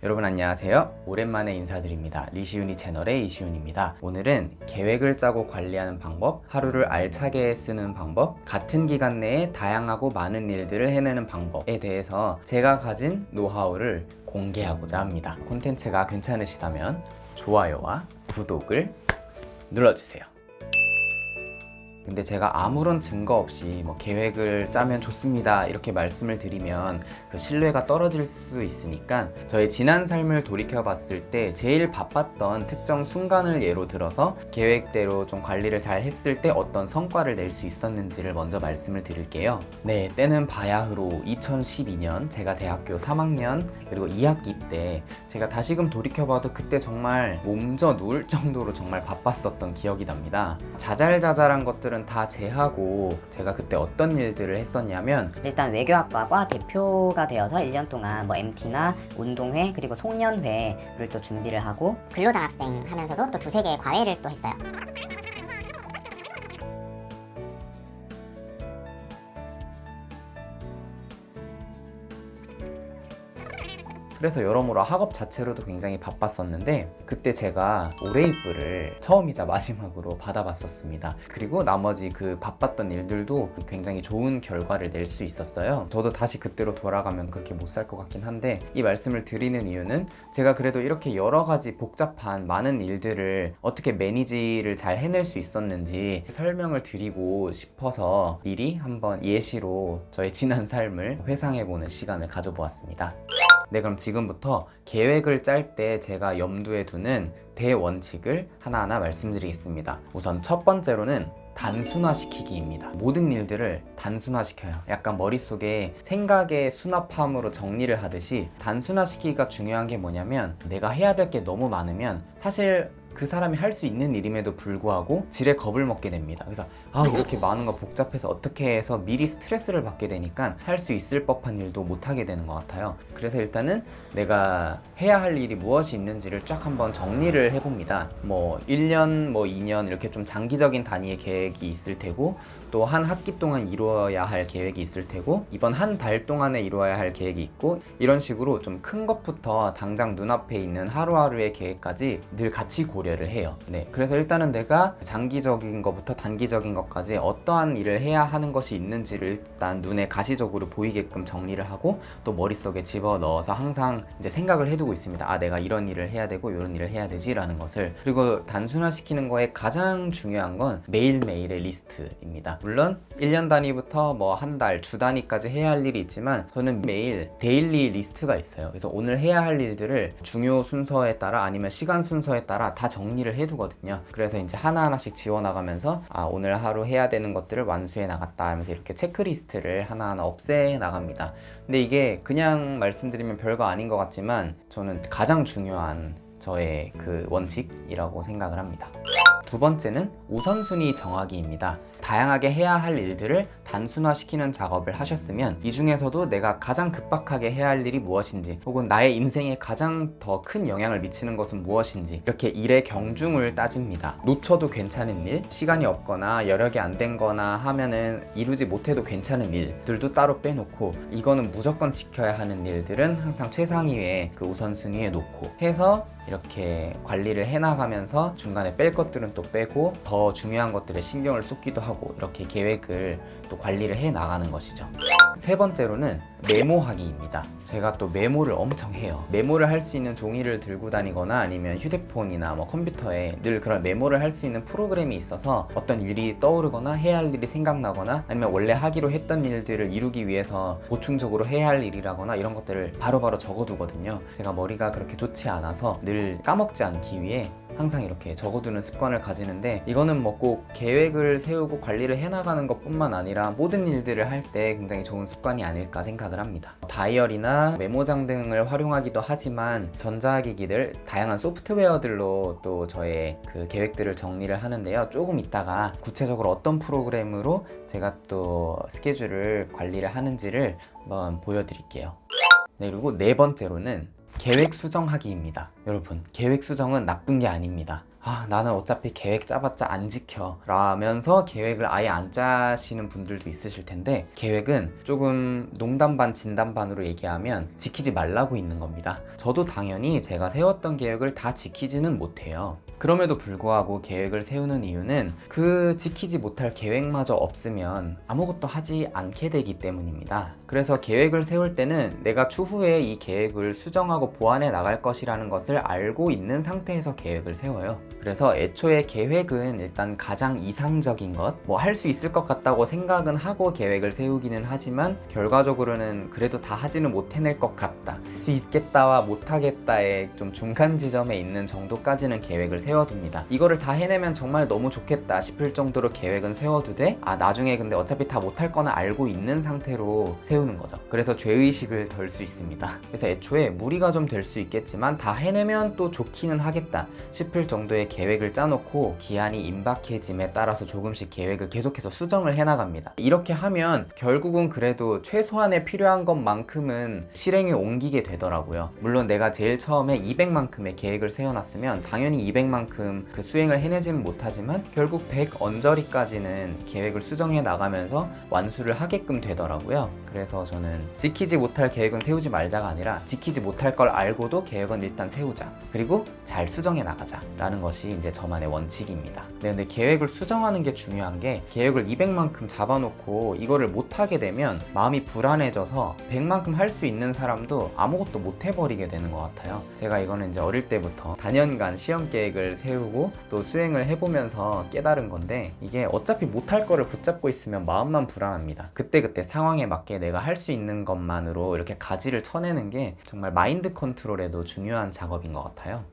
여러분 안녕하세요. 오랜만에 인사드립니다. 리시윤이 채널의 이시윤입니다. 오늘은 계획을 짜고 관리하는 방법, 하루를 알차게 쓰는 방법, 같은 기간 내에 다양하고 많은 일들을 해내는 방법에 대해서 제가 가진 노하우를 공개하고자 합니다. 콘텐츠가 괜찮으시다면 좋아요와 구독을 눌러주세요. 근데 제가 아무런 증거 없이 계획을 짜면 좋습니다 이렇게 말씀을 드리면 그 신뢰가 떨어질 수 있으니까 저의 지난 삶을 돌이켜 봤을 때 제일 바빴던 특정 순간을 예로 들어서 계획대로 좀 관리를 잘 했을 때 어떤 성과를 낼 수 있었는지를 먼저 말씀을 드릴게요. 네, 때는 바야흐로 2012년 제가 대학교 3학년 그리고 2학기 때 제가 다시금 돌이켜봐도 그때 정말 몸져 누울 정도로 정말 바빴었던 기억이 납니다. 자잘자잘한 것들은 다 제하고 제가 그때 어떤 일들을 했었냐면 일단 외교학과 과 대표가 되어서 1년 동안 MT나 운동회 그리고 송년회를 또 준비를 하고 근로장학생 하면서도 또 두세 개의 과외를 또 했어요. 그래서 여러모로 학업 자체로도 굉장히 바빴었는데 그때 제가 올해이쁘를 처음이자 마지막으로 받아봤었습니다. 그리고 나머지 그 바빴던 일들도 굉장히 좋은 결과를 낼 수 있었어요. 저도 다시 그때로 돌아가면 그렇게 못 살 것 같긴 한데 이 말씀을 드리는 이유는 제가 그래도 이렇게 여러 가지 복잡한 많은 일들을 어떻게 매니지를 잘 해낼 수 있었는지 설명을 드리고 싶어서 미리 한번 예시로 저의 지난 삶을 회상해보는 시간을 가져보았습니다. 네, 그럼 지금부터 계획을 짤 때 제가 염두에 두는 대원칙을 하나하나 말씀드리겠습니다. 우선 첫 번째로는 단순화시키기입니다. 모든 일들을 단순화시켜요. 약간 머릿속에 생각의 수납함으로 정리를 하듯이 단순화시키기가 중요한 게 뭐냐면 내가 해야 될 게 너무 많으면 사실 그 사람이 할 수 있는 일임에도 불구하고 지레 겁을 먹게 됩니다. 그래서 이렇게 많은 거 복잡해서 어떻게 해서 미리 스트레스를 받게 되니까 할 수 있을 법한 일도 못 하게 되는 것 같아요. 그래서 일단은 내가 해야 할 일이 무엇이 있는지를 쫙 한번 정리를 해봅니다. 1년, 2년 이렇게 좀 장기적인 단위의 계획이 있을 테고 또 한 학기 동안 이루어야 할 계획이 있을 테고 이번 한 달 동안에 이루어야 할 계획이 있고 이런 식으로 좀 큰 것부터 당장 눈앞에 있는 하루하루의 계획까지 늘 같이 고려를 해요. 네, 그래서 일단은 내가 장기적인 것부터 단기적인 것까지 어떠한 일을 해야 하는 것이 있는지를 일단 눈에 가시적으로 보이게끔 정리를 하고 또 머릿속에 집어넣어서 항상 이제 생각을 해두고 있습니다. 내가 이런 일을 해야 되고 이런 일을 해야 되지 라는 것을. 그리고 단순화시키는 거에 가장 중요한 건 매일매일의 리스트입니다. 물론 1년 단위부터 한 달, 주 단위까지 해야 할 일이 있지만 저는 매일 데일리 리스트가 있어요. 그래서 오늘 해야 할 일들을 중요 순서에 따라 아니면 시간 순서에 따라 다 정리를 해두거든요. 그래서 이제 하나하나씩 지워나가면서 오늘 하루 해야 되는 것들을 완수해 나갔다 하면서 이렇게 체크리스트를 하나하나 없애 나갑니다. 근데 이게 그냥 말씀드리면 별거 아닌 것 같지만 저는 가장 중요한 저의 그 원칙이라고 생각을 합니다. 두 번째는 우선순위 정하기입니다. 다양하게 해야 할 일들을 단순화시키는 작업을 하셨으면 이 중에서도 내가 가장 급박하게 해야 할 일이 무엇인지 혹은 나의 인생에 가장 더 큰 영향을 미치는 것은 무엇인지 이렇게 일의 경중을 따집니다. 놓쳐도 괜찮은 일, 시간이 없거나 여력이 안 된 거나 하면은 이루지 못해도 괜찮은 일들도 따로 빼놓고 이거는 무조건 지켜야 하는 일들은 항상 최상위의 그 우선순위에 놓고 해서 이렇게 관리를 해나가면서 중간에 뺄 것들은 또 빼고 더 중요한 것들에 신경을 쏟기도 하고 이렇게 계획을 또 관리를 해 나가는 것이죠. 세 번째로는 메모하기입니다. 제가 또 메모를 엄청 해요. 메모를 할 수 있는 종이를 들고 다니거나 아니면 휴대폰이나 컴퓨터에 늘 그런 메모를 할 수 있는 프로그램이 있어서 어떤 일이 떠오르거나 해야 할 일이 생각나거나 아니면 원래 하기로 했던 일들을 이루기 위해서 보충적으로 해야 할 일이라거나 이런 것들을 바로바로 적어두거든요. 제가 머리가 그렇게 좋지 않아서 늘 까먹지 않기 위해 항상 이렇게 적어두는 습관을 가지는데 이거는 꼭 계획을 세우고 관리를 해나가는 것뿐만 아니라 모든 일들을 할 때 굉장히 좋은 습관이 아닐까 생각을 합니다. 다이어리나 메모장 등을 활용하기도 하지만 전자기기들, 다양한 소프트웨어들로 또 저의 그 계획들을 정리를 하는데요. 조금 이따가 구체적으로 어떤 프로그램으로 제가 또 스케줄을 관리를 하는지를 한번 보여드릴게요. 네, 그리고 네 번째로는 계획 수정하기입니다. 여러분, 계획 수정은 나쁜 게 아닙니다. 나는 어차피 계획 짜봤자 안 지켜 라면서 계획을 아예 안 짜시는 분들도 있으실 텐데, 계획은 조금 농담 반 진담 반으로 얘기하면 지키지 말라고 있는 겁니다. 저도 당연히 제가 세웠던 계획을 다 지키지는 못해요. 그럼에도 불구하고 계획을 세우는 이유는 그 지키지 못할 계획마저 없으면 아무것도 하지 않게 되기 때문입니다. 그래서 계획을 세울 때는 내가 추후에 이 계획을 수정하고 보완해 나갈 것이라는 것을 알고 있는 상태에서 계획을 세워요. 그래서 애초에 계획은 일단 가장 이상적인 것, 뭐 할 수 있을 것 같다고 생각은 하고 계획을 세우기는 하지만 결과적으로는 그래도 다 하지는 못해낼 것 같다, 할 수 있겠다와 못하겠다의 좀 중간 지점에 있는 정도까지는 계획을 세워둡니다. 이거를 다 해내면 정말 너무 좋겠다 싶을 정도로 계획은 세워두되, 나중에 근데 어차피 다 못할 거는 알고 있는 상태로 세우는 거죠. 그래서 죄의식을 덜 수 있습니다. 그래서 애초에 무리가 좀 될 수 있겠지만 다 해내면 또 좋기는 하겠다 싶을 정도의 계획을 짜놓고 기한이 임박해짐에 따라서 조금씩 계획을 계속해서 수정을 해나갑니다. 이렇게 하면 결국은 그래도 최소한에 필요한 것만큼은 실행에 옮기게 되더라고요. 물론 내가 제일 처음에 200만큼의 계획을 세워놨으면 당연히 200만큼 그 수행을 해내지는 못하지만 결국 100 언저리까지는 계획을 수정해 나가면서 완수를 하게끔 되더라고요. 그래서 저는 지키지 못할 계획은 세우지 말자가 아니라 지키지 못할 걸 알고도 계획은 일단 세우자, 그리고 잘 수정해 나가자 라는 것이 이제 저만의 원칙입니다. 네, 근데 계획을 수정하는 게 중요한 게, 계획을 200만큼 잡아놓고 이거를 못하게 되면 마음이 불안해져서 100만큼 할 수 있는 사람도 아무것도 못 해버리게 되는 것 같아요. 제가 이거는 이제 어릴 때부터 다년간 시험 계획을 세우고 또 수행을 해보면서 깨달은 건데, 이게 어차피 못할 거를 붙잡고 있으면 마음만 불안합니다. 그때그때 상황에 맞게 내가 할 수 있는 것만으로 이렇게 가지를 쳐내는 게 정말 마인드 컨트롤에도 중요한 작업인 것 같아요.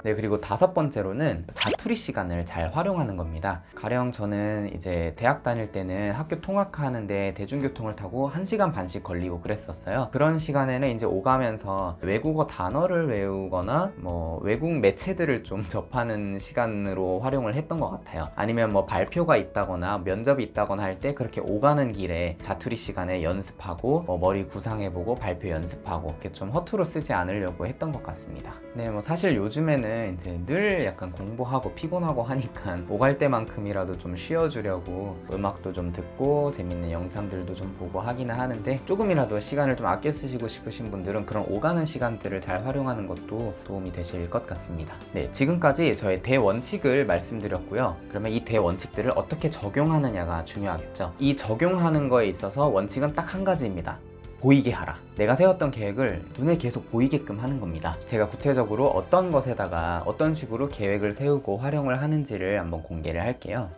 네, 그리고 5번째로는 자투리 시간을 잘 활용하는 겁니다. 가령 저는 이제 대학 다닐 때는 학교 통학하는데 대중교통을 타고 1시간 반씩 걸리고 그랬었어요. 그런 시간에는 이제 오가면서 외국어 단어를 외우거나 뭐 외국 매체들을 좀 접하는 시간으로 활용을 했던 것 같아요. 아니면 뭐 발표가 있다거나 면접이 있다거나 할 때 그렇게 오가는 길에 자투리 시간에 연습하고 뭐 머리 구상해보고 발표 연습하고, 이렇게 좀 허투루 쓰지 않으려고 했던 것 같습니다. 네, 뭐 사실 요즘에는 이제 늘 약간 공부하고 피곤하고 하니까 오갈 때만큼이라도 좀 쉬어주려고 음악도 좀 듣고 재밌는 영상들도 좀 보고 하기는 하는데, 조금이라도 시간을 좀 아껴 쓰시고 싶으신 분들은 그런 오가는 시간들을 잘 활용하는 것도 도움이 되실 것 같습니다. 네, 지금까지 저의 대원칙을 말씀드렸고요. 그러면 이 대원칙들을 어떻게 적용하느냐가 중요하겠죠. 이 적용하는 거에 있어서 원칙은 딱 한 가지입니다. 보이게 하라. 내가 세웠던 계획을 눈에 계속 보이게끔 하는 겁니다. 제가 구체적으로 어떤 것에다가 어떤 식으로 계획을 세우고 활용을 하는지를 한번 공개를 할게요.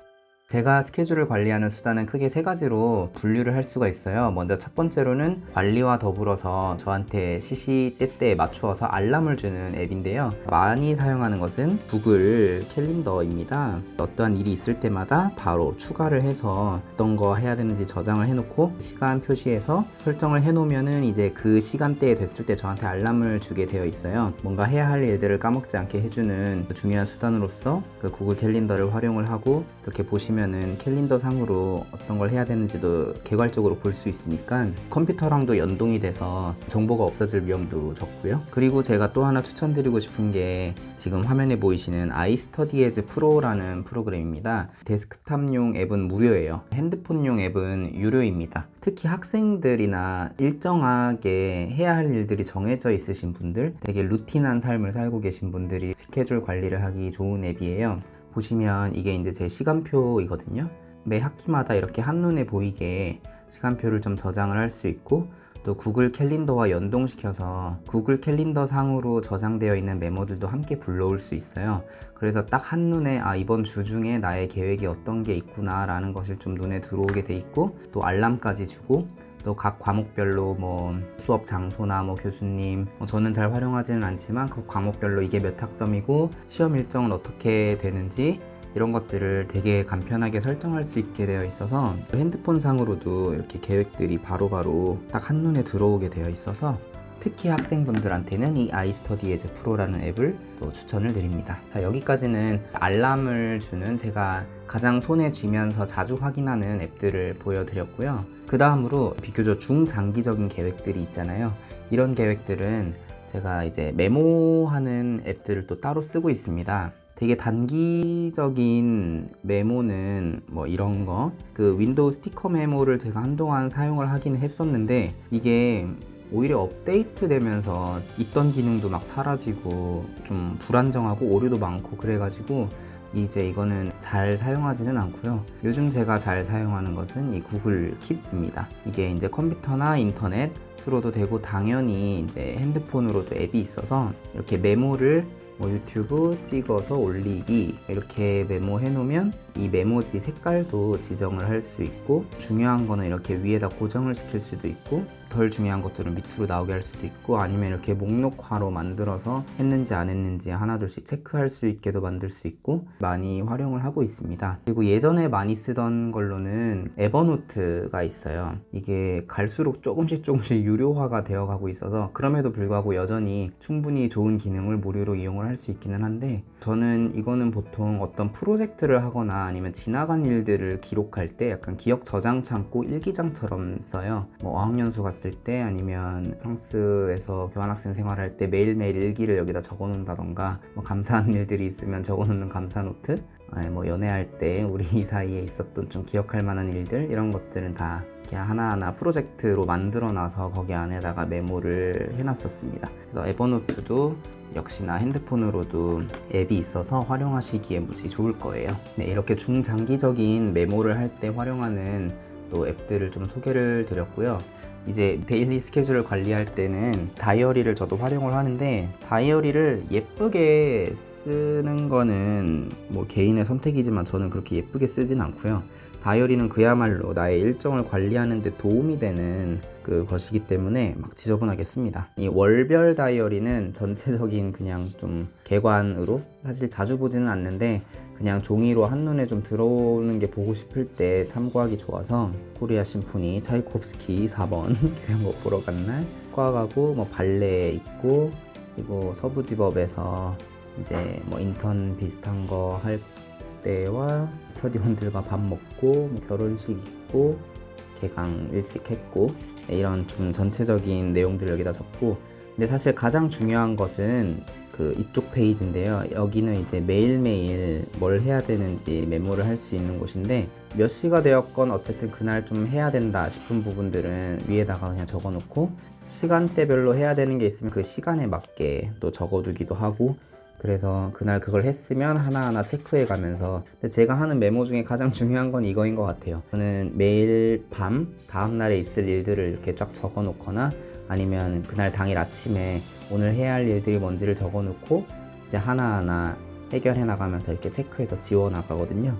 제가 스케줄을 관리하는 수단은 크게 3가지로 분류를 할 수가 있어요. 먼저 첫 번째로는 관리와 더불어서 저한테 시시때때에 맞추어서 알람을 주는 앱인데요. 많이 사용하는 것은 구글 캘린더입니다. 어떠한 일이 있을 때마다 바로 추가를 해서 어떤 거 해야 되는지 저장을 해놓고 시간 표시해서 설정을 해놓으면은 이제 그 시간대에 됐을 때 저한테 알람을 주게 되어 있어요. 뭔가 해야 할 일들을 까먹지 않게 해주는 중요한 수단으로서 그 구글 캘린더를 활용을 하고, 이렇게 보시면 캘린더 상으로 어떤 걸 해야 되는지도 개괄적으로 볼 수 있으니까 컴퓨터랑도 연동이 돼서 정보가 없어질 위험도 적고요. 그리고 제가 또 하나 추천드리고 싶은 게 지금 화면에 보이시는 아이스터디에즈 프로라는 프로그램입니다. 데스크탑용 앱은 무료예요. 핸드폰용 앱은 유료입니다. 특히 학생들이나 일정하게 해야 할 일들이 정해져 있으신 분들, 되게 루틴한 삶을 살고 계신 분들이 스케줄 관리를 하기 좋은 앱이에요. 보시면 이게 이제 제 시간표이거든요. 매 학기마다 이렇게 한눈에 보이게 시간표를 좀 저장을 할 수 있고, 또 구글 캘린더와 연동시켜서 구글 캘린더 상으로 저장되어 있는 메모들도 함께 불러올 수 있어요. 그래서 딱 한눈에 이번 주 중에 나의 계획이 어떤 게 있구나 라는 것을 좀 눈에 들어오게 돼 있고, 또 알람까지 주고, 또 각 과목별로 뭐 수업 장소나 뭐 교수님, 저는 잘 활용하지는 않지만 그 과목별로 이게 몇 학점이고 시험 일정은 어떻게 되는지, 이런 것들을 되게 간편하게 설정할 수 있게 되어 있어서 핸드폰 상으로도 이렇게 계획들이 바로바로 딱 한눈에 들어오게 되어 있어서 특히 학생분들한테는 이 아이스터디에즈 프로라는 앱을 또 추천을 드립니다. 자, 여기까지는 알람을 주는 제가 가장 손에 쥐면서 자주 확인하는 앱들을 보여드렸고요. 그 다음으로 비교적 중장기적인 계획들이 있잖아요. 이런 계획들은 제가 이제 메모하는 앱들을 또 따로 쓰고 있습니다. 되게 단기적인 메모는 뭐 이런 거, 그 윈도우 스티커 메모를 제가 한동안 사용을 하긴 했었는데 이게 오히려 업데이트 되면서 있던 기능도 막 사라지고 좀 불안정하고 오류도 많고 그래가지고 이제 이거는 잘 사용하지는 않고요. 요즘 제가 잘 사용하는 것은 이 구글 킵입니다. 이게 이제 컴퓨터나 인터넷으로도 되고 당연히 이제 핸드폰으로도 앱이 있어서 이렇게 메모를 뭐 유튜브 찍어서 올리기 이렇게 메모해 놓으면 이 메모지 색깔도 지정을 할 수 있고 중요한 거는 이렇게 위에다 고정을 시킬 수도 있고 덜 중요한 것들은 밑으로 나오게 할 수도 있고 아니면 이렇게 목록화로 만들어서 했는지 안 했는지 하나둘씩 체크할 수 있게도 만들 수 있고 많이 활용을 하고 있습니다. 그리고 예전에 많이 쓰던 걸로는 에버노트가 있어요. 이게 갈수록 조금씩 유료화가 되어 가고 있어서 그럼에도 불구하고 여전히 충분히 좋은 기능을 무료로 이용을 할 수 있기는 한데 저는 이거는 보통 어떤 프로젝트를 하거나 아니면 지나간 일들을 기록할 때 약간 기억 저장 창고 일기장처럼 써요. 뭐 어학연수 갔을 때 아니면 프랑스에서 교환학생 생활할 때 매일매일 일기를 여기다 적어 놓는다던가 뭐 감사한 일들이 있으면 적어 놓는 감사 노트, 뭐 연애할 때 우리 사이에 있었던 좀 기억할 만한 일들 이런 것들은 다 이렇게 하나하나 프로젝트로 만들어 놔서 거기 안에다가 메모를 해놨었습니다. 그래서 에버노트도 역시나 핸드폰으로도 앱이 있어서 활용하시기에 무지 좋을 거예요. 네, 이렇게 중장기적인 메모를 할 때 활용하는 또 앱들을 좀 소개를 드렸고요. 이제 데일리 스케줄을 관리할 때는 다이어리를 저도 활용을 하는데 다이어리를 예쁘게 쓰는 거는 뭐 개인의 선택이지만 저는 그렇게 예쁘게 쓰진 않고요. 다이어리는 그야말로 나의 일정을 관리하는 데 도움이 되는 것이기 때문에 막 지저분하게 씁니다. 이 월별 다이어리는 전체적인 그냥 좀 개관으로 사실 자주 보지는 않는데 그냥 종이로 한눈에 좀 들어오는 게 보고 싶을 때 참고하기 좋아서 코리아 심포니 차이콥스키 4번 교향곡 보러 간 날 과가고 뭐 발레 있고 그리고 서부지법에서 이제 뭐 인턴 비슷한 거 할 때와 스터디원들과 밥 먹고 뭐 결혼식 있고 개강 일찍 했고 이런 좀 전체적인 내용들 여기다 적고 근데 사실 가장 중요한 것은 이쪽 페이지인데요. 여기는 이제 매일매일 뭘 해야 되는지 메모를 할 수 있는 곳인데 몇 시가 되었건 어쨌든 그날 좀 해야 된다 싶은 부분들은 위에다가 그냥 적어 놓고 시간대별로 해야 되는 게 있으면 그 시간에 맞게 또 적어 두기도 하고 그래서 그날 그걸 했으면 하나하나 체크해 가면서 근데 제가 하는 메모 중에 가장 중요한 건 이거인 것 같아요. 저는 매일 밤 다음날에 있을 일들을 이렇게 쫙 적어 놓거나 아니면 그날 당일 아침에 오늘 해야 할 일들이 뭔지를 적어 놓고 이제 하나하나 해결해 나가면서 이렇게 체크해서 지워 나가거든요.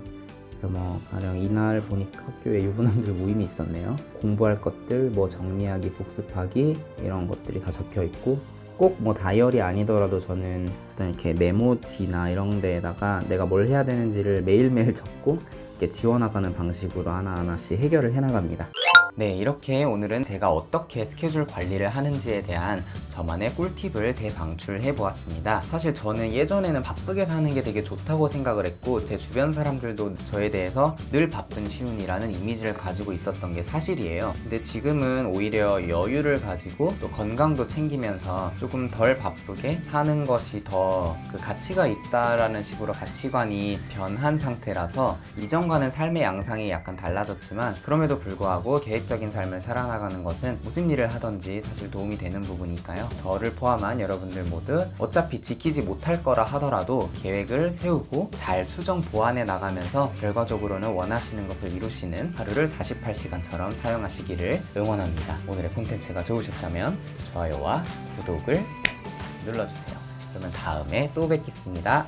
그래서 뭐 가령 이날 보니까 학교에 유부남들 모임이 있었네요. 공부할 것들 뭐 정리하기 복습하기 이런 것들이 다 적혀 있고 꼭 뭐 다이어리 아니더라도 저는 어떤 이렇게 메모지나 이런 데에다가 내가 뭘 해야 되는지를 매일매일 적고 이렇게 지워나가는 방식으로 하나하나씩 해결을 해나갑니다. 네, 이렇게 오늘은 제가 어떻게 스케줄 관리를 하는지에 대한 저만의 꿀팁을 대방출해 보았습니다. 사실 저는 예전에는 바쁘게 사는 게 되게 좋다고 생각을 했고 제 주변 사람들도 저에 대해서 늘 바쁜 시훈이라는 이미지를 가지고 있었던 게 사실이에요. 근데 지금은 오히려 여유를 가지고 또 건강도 챙기면서 조금 덜 바쁘게 사는 것이 더 그 가치가 있다라는 식으로 가치관이 변한 상태라서 이전과는 삶의 양상이 약간 달라졌지만 그럼에도 불구하고 계획적인 삶을 살아나가는 것은 무슨 일을 하든지 사실 도움이 되는 부분이니까요. 저를 포함한 여러분들 모두 어차피 지키지 못할 거라 하더라도 계획을 세우고 잘 수정 보완해 나가면서 결과적으로는 원하시는 것을 이루시는 하루를 48시간처럼 사용하시기를 응원합니다. 오늘의 콘텐츠가 좋으셨다면 좋아요와 구독을 눌러주세요. 그러면 다음에 또 뵙겠습니다.